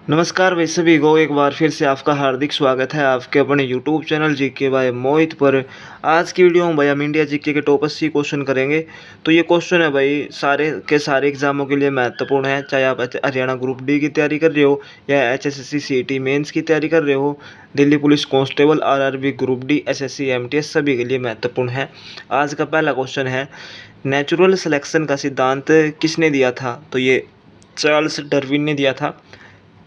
नमस्कार भाई सभी को एक बार फिर से आपका हार्दिक स्वागत है आपके अपने यूट्यूब चैनल जीके बाय मोहित पर। आज की वीडियो में भाई हम इंडिया जीके के टॉप 80 क्वेश्चन करेंगे। तो ये क्वेश्चन है भाई सारे के सारे एग्जामों के लिए महत्वपूर्ण है, चाहे आप हरियाणा ग्रुप डी की तैयारी कर रहे हो या एचएसएससी सीईटी मेंस की तैयारी कर रहे हो, Delhi police constable RRB group D SSC MTS सभी के लिए महत्वपूर्ण है। आज का पहला क्वेश्चन है, नेचुरल सिलेक्शन का सिद्धांत किसने दिया था? तो ये चार्ल्स डार्विन ने दिया था।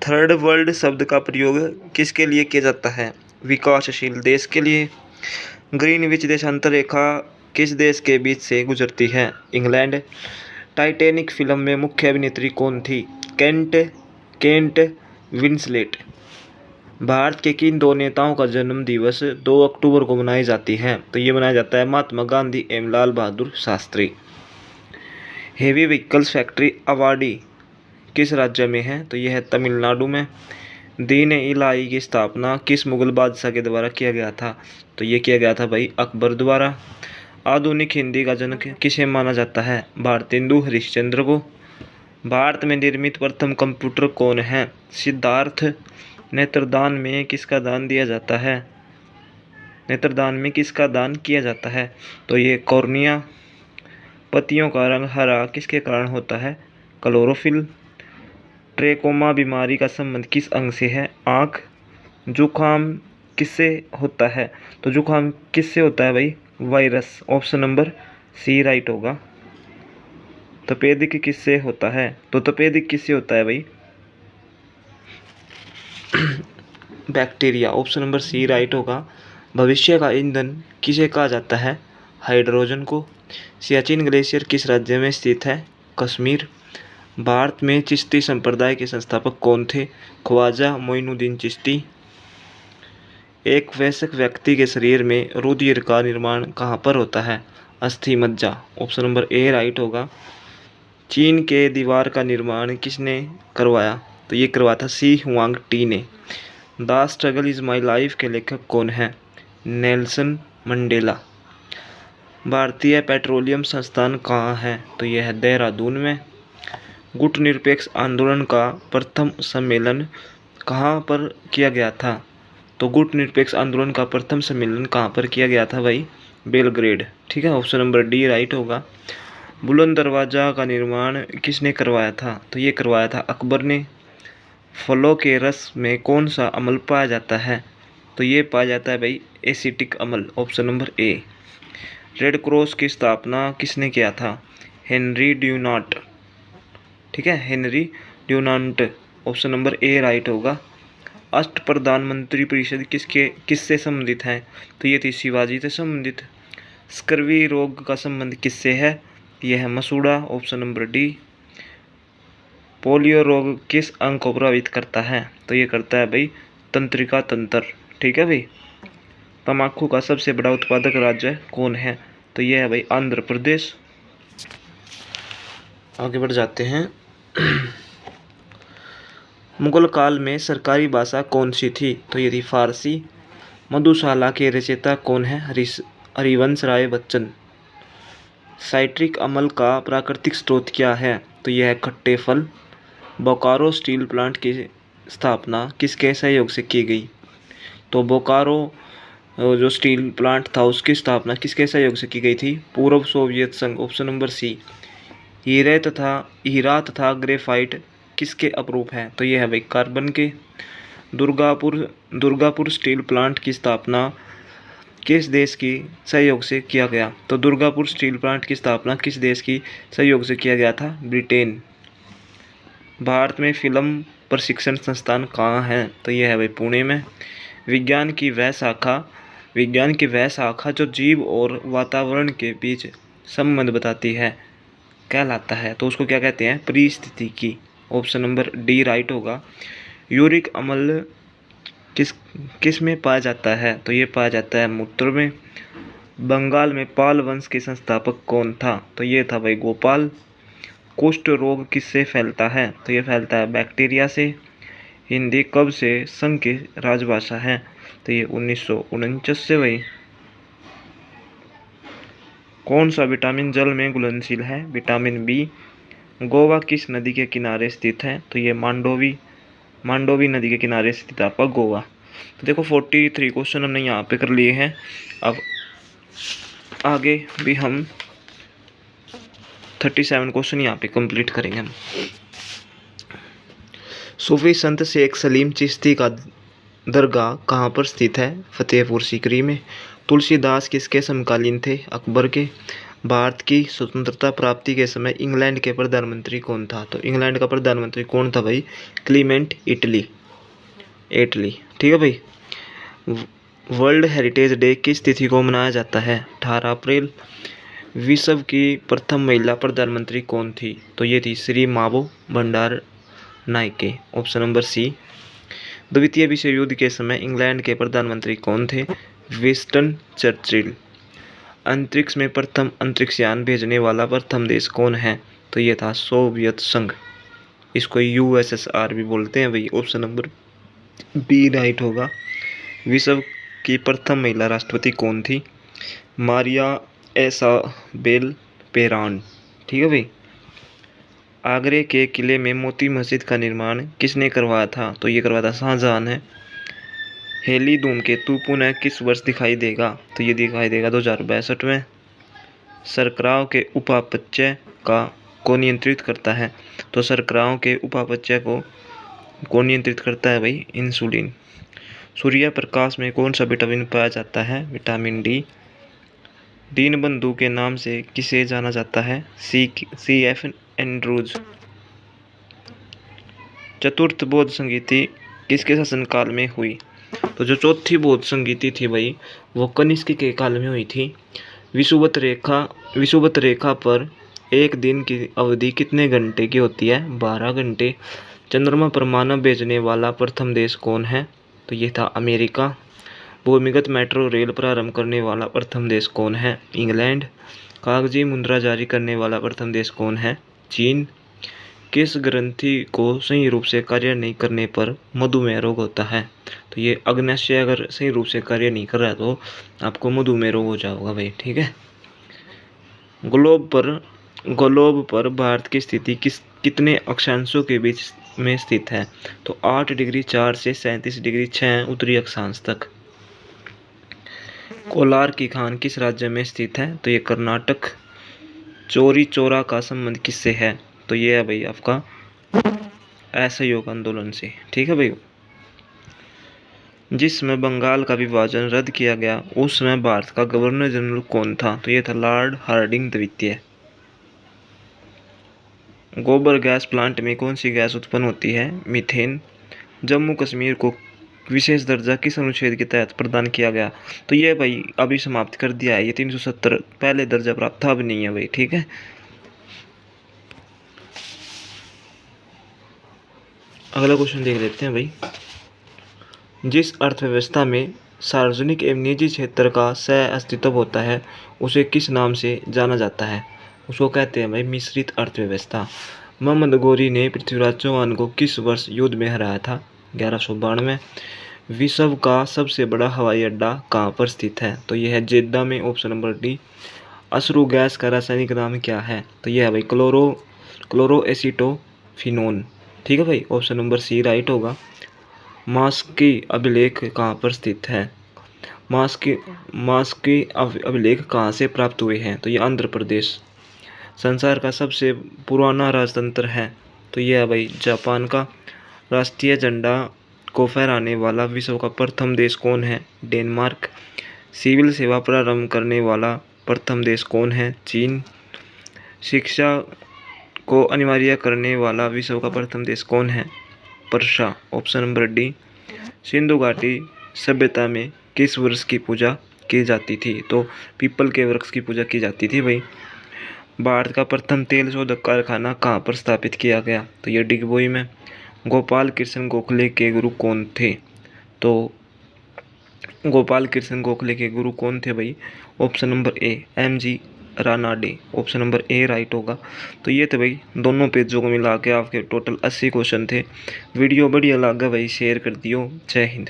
थर्ड वर्ल्ड शब्द का प्रयोग किसके लिए किया जाता है? विकासशील देश के लिए। ग्रीनविच देशांतर रेखा किस देश के बीच से गुजरती है? इंग्लैंड। टाइटैनिक फिल्म में मुख्य अभिनेत्री कौन थी? Kent Winslet. भारत के किन दो नेताओं का जन्म दिवस 2 अक्टूबर को मनाई जाती है? तो ये मनाया जाता है महात्मा गांधी एवं Lal Bahadur Shastri. Heavy vehicles factory Avadi किस राज्य में है? तो यह है तमिलनाडु में। दीन इलाही की स्थापना किस मुगल बादशाह के द्वारा किया गया था? तो ये किया गया था भाई अकबर द्वारा। आधुनिक हिंदी का जनक किसे माना जाता है? भारतेंदु हरिश्चंद्र को। भारत में निर्मित प्रथम कंप्यूटर कौन है? सिद्धार्थ। नेत्रदान में किसका दान दिया जाता है? नेत्रदान में किसका दान किया जाता है? तो ये कॉर्निया। पत्तियों का रंग हरा किसके कारण होता है? क्लोरोफिल। ट्रेकोमा बीमारी का संबंध किस अंग से है? आँख। जुकाम किससे होता है? तो जुकाम किससे होता है भाई? Virus. Option number C right होगा। तपेदिक किससे होता है? तो तपेदिक किससे होता है भाई? Bacteria. Option number C right होगा। भविष्य का ईंधन किसे कहा जाता है? हाइड्रोजन को। सियाचिन ग्लेशियर किस राज्य में स्थित है? कश्मीर। भारत में चिश्ती संप्रदाय के संस्थापक कौन थे? ख्वाजा मोइनुद्दीन चिश्ती। एक वयस्क व्यक्ति के शरीर में रुधिर का निर्माण कहाँ पर होता है? अस्थि मज्जा। ऑप्शन नंबर ए राइट होगा। चीन के दीवार का निर्माण किसने करवाया? तो ये करवाया था सी हुआंग टी ने। The struggle is my life के लेखक कौन है? Nelson Mandela. भारतीय पेट्रोलियम संस्थान कहाँ है? तो यह है देहरादून में। गुट निरपेक्ष आंदोलन का प्रथम सम्मेलन कहाँ पर किया गया था? तो गुट निरपेक्ष आंदोलन का प्रथम सम्मेलन कहाँ पर किया गया था भाई? बेलग्रेड। ठीक है, ऑप्शन नंबर डी राइट होगा। बुलंद दरवाजा का निर्माण किसने करवाया था? तो ये करवाया था अकबर ने। फलों के रस में कौन सा अम्ल पाया जाता है? तो ये पाया जाता है भाई एसिटिक अम्ल। Option number A. Red cross की स्थापना किसने किया था? Henry Dunant. ठीक है, Henry Dunant. Option number A right होगा। अष्ट प्रधानमंत्री परिषद किससे संबंधित है? तो ये थी शिवाजी से संबंधित। स्कर्वी रोग का संबंध किससे है? यह है मसूड़ा। Option number D. पोलियो रोग किस अंग को प्रभावित करता है? तो ये करता है भाई तंत्रिका तंत्र। ठीक है भाई। तंबाकू का सबसे बड़ा उत्पादक राज्य कौन है? तो यह है भाई आंध्र प्रदेश। आगे बढ़ जाते हैं। मुगल काल में सरकारी भाषा कौन सी थी? तो ये थी फारसी। मधुशाला के रचयिता कौन है? हरिवंश राय बच्चन। साइट्रिक अम्ल का प्राकृतिक स्रोत क्या है? तो यह है खट्टे फल। बोकारो स्टील प्लांट की स्थापना किसके सहयोग से की गई? तो बोकारो जो स्टील प्लांट था उसकी स्थापना किसके सहयोग से की गई थी? पूर्व सोवियत संघ। ऑप्शन नंबर सी। हीरा तथा ग्रेफाइट किसके अपरूप हैं? तो यह है भाई कार्बन के। दुर्गापुर स्टील प्लांट की स्थापना किस देश की सहयोग से किया गया? तो दुर्गापुर स्टील प्लांट की स्थापना किस देश की सहयोग से किया गया था? ब्रिटेन। भारत में फिल्म प्रशिक्षण संस्थान कहाँ है? तो यह है भाई पुणे में। विज्ञान की वह शाखा जो जीव और वातावरण के बीच संबंध बताती है कहलाता है, तो उसको क्या कहते हैं? परिस्थितिकी। ऑप्शन नंबर डी राइट होगा। यूरिक अम्ल किस में पाया जाता है? तो ये पाया जाता है मूत्र में। बंगाल में पाल वंश के संस्थापक कौन था? तो ये था भाई गोपाल। कुष्ठ रोग किससे फैलता है? तो ये फैलता है बैक्टीरिया से। हिंदी कब से संघ की राजभाषा है? तो ये 1949 से भाई। कौन सा विटामिन जल में घुलनशील है? Vitamin B. गोवा किस नदी के किनारे स्थित है? तो ये मांडोवी। मांडोवी नदी के किनारे स्थित आपका गोवा। तो देखो 43 क्वेश्चन हमने यहाँ पे कर लिए हैं। अब आगे भी हम 37 क्वेश्चन यहाँ पे कंप्लीट करेंगे हम। सूफी संत शेख सलीम चिश्ती का दरगाह कहाँ पर स्थित है? फतेहपुर सीकरी में। तुलसीदास किसके समकालीन थे? अकबर के। भारत की स्वतंत्रता प्राप्ति के समय इंग्लैंड के प्रधानमंत्री कौन था? तो इंग्लैंड का प्रधानमंत्री कौन था भाई? Clement Italy. ठीक है भाई। वर्ल्ड हेरिटेज डे किस तिथि को मनाया जाता है? 18 अप्रैल। विश्व की प्रथम महिला प्रधानमंत्री कौन थी? तो ये थी श्री मावो भंडार नायके। ऑप्शन नंबर सी। द्वितीय विश्व युद्ध के समय इंग्लैंड के प्रधानमंत्री कौन थे? Winston Churchill. अंतरिक्ष में प्रथम अंतरिक्षयान भेजने वाला प्रथम देश कौन है? तो ये था सोवियत संघ। इसको USSR भी बोलते हैं भाई। ऑप्शन नंबर बी राइट होगा। विश्व की प्रथम महिला राष्ट्रपति कौन थी? मारिया इसाबेल पेरान। ठीक है भाई। आगरे के किले में मोती मस्जिद का निर्माण किसने करवाया था? तो ये करवाया था शाहजहां ने। हेली धूमकेतु पुनः किस वर्ष दिखाई देगा? तो ये दिखाई देगा 2062 में। शर्कराओं के उपापचय को नियंत्रित करता है? तो शर्कराओं के उपापचय को नियंत्रित करता है भाई इंसुलिन। सूर्य प्रकाश में कौन सा विटामिन पाया जाता है? Vitamin D. दीनबंधु के नाम से किसे जाना जाता है? CF Andrews. चतुर्थ बौद्ध संगीति किसके शासनकाल में हुई? तो जो चौथी बौद्ध संगीति थी भाई वो कनिष्क के काल में हुई थी। विषुवत रेखा पर एक दिन की अवधि कितने घंटे की होती है? 12 घंटे। चंद्रमा पर मानव भेजने वाला प्रथम देश कौन है? तो ये था अमेरिका। भूमिगत मेट्रो रेल प्रारंभ करने वाला प्रथम देश कौन है? इंग्लैंड। कागजी मुद्रा जारी करने वाला प्रथम देश कौन है? चीन। किस ग्रंथि को सही रूप से कार्य नहीं करने पर मधुमेह रोग होता है? तो ये अग्न्याशय अगर सही रूप से कार्य नहीं कर रहा तो आपको मधुमेह रोग हो जाएगा भाई। ठीक है। ग्लोब पर भारत की स्थिति कितने अक्षांशों के बीच में स्थित है? तो 8 डिग्री 4 से 37 डिग्री 6 उत्तरी अक्षांश तक। कोलार की खान किस राज्य में स्थित है? तो ये कर्नाटक। चौरी चौरा का संबंध किससे है? तो ये है भाई आपका असहयोग आंदोलन से। ठीक है भाई। जिस समय बंगाल का विभाजन रद्द किया गया उस समय भारत का गवर्नर जनरल कौन था? तो ये था लॉर्ड हार्डिंग द्वितीय। गोबर गैस प्लांट में कौन सी गैस उत्पन्न होती है? मीथेन। जम्मू कश्मीर को विशेष दर्जा किस अनुच्छेद के तहत प्रदान किया गया? तो ये भाई अभी समाप्त कर दिया है। ये 370 पहले दर्जा प्राप्त था, अब नहीं है भाई। ठीक है। अगला क्वेश्चन देख लेते हैं भाई। जिस अर्थव्यवस्था में सार्वजनिक एवं निजी क्षेत्र का सह अस्तित्व होता है उसे किस नाम से जाना जाता है? उसको कहते हैं भाई मिश्रित अर्थव्यवस्था। मोहम्मद गौरी ने पृथ्वीराज चौहान को किस वर्ष युद्ध में हराया था? 1192। विश्व का सबसे बड़ा हवाई अड्डा कहाँ पर स्थित है? तो यह है जेद्दा में। Option number D. अश्रु गैस का रासायनिक नाम क्या है? तो यह है भाई क्लोरोएसिटोफिनोन। ठीक है भाई। ऑप्शन नंबर सी राइट होगा। मार्स की अभिलेख कहाँ पर स्थित है? मार्स की अभिलेख कहाँ से प्राप्त हुए हैं? तो ये आंध्र प्रदेश। संसार का सबसे पुराना राजतंत्र है? तो यह है भाई जापान का। राष्ट्रीय झंडा को फहराने वाला विश्व का प्रथम देश कौन है? डेनमार्क। सिविल सेवा प्रारंभ करने वाला प्रथम देश कौन है? चीन। शिक्षा को अनिवार्य करने वाला विश्व का प्रथम देश कौन है? Persia. Option number D. Sindhu घाटी सभ्यता में किस वृक्ष की पूजा की जाती थी? तो पीपल के वृक्ष की पूजा की जाती थी भाई। भारत का प्रथम तेल शोधक कारखाना कहाँ पर स्थापित किया गया? तो ये डिगबोई में। गोपाल कृष्ण गोखले के गुरु कौन थे? तो गोपाल कृष्ण गोखले के गुरु कौन थे भाई? Option number A MG Ranade. Option number A right होगा। तो ये थे भाई दोनों पेजों को मिला के आपके टोटल 80 क्वेश्चन थे। वीडियो बढ़िया लगा भाई शेयर कर दियो। जय हिंद।